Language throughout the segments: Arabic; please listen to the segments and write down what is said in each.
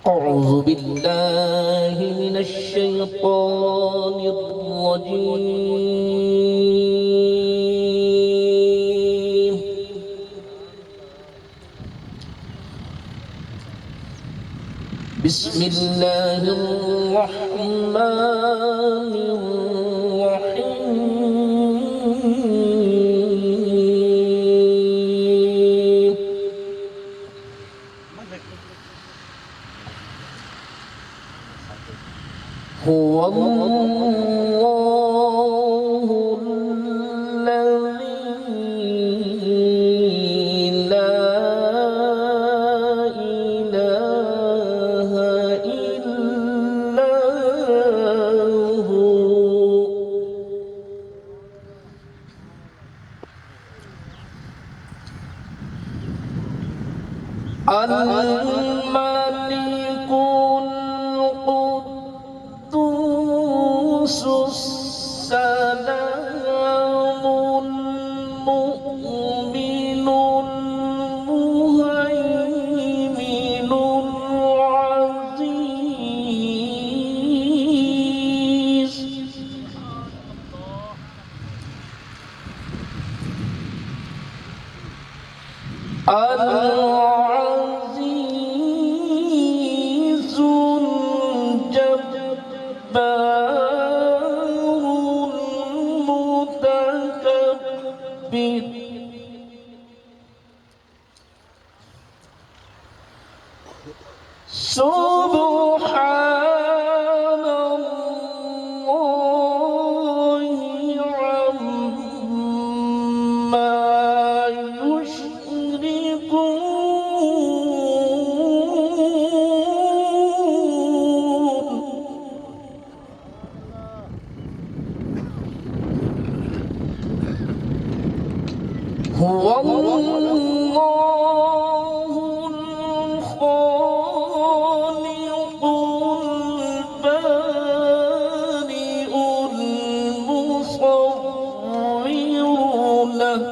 أعوذ بالله من الشيطان الرجيم. بسم الله الرحمن الرحيم. هو الله الذي لا إله إلا هو الملك القدوس السلام المؤمن المهيمن العزيز العزيز الجبار المتكبر سبحان الله عما هو الله الخالق البارئ المصور له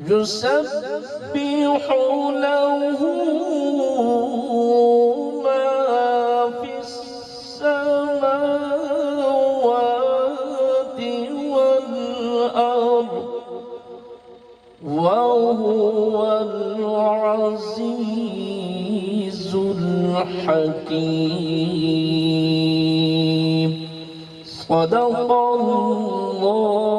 يسبح له ما في السماوات والأرض وهو العزيز الحكيم. صدق الله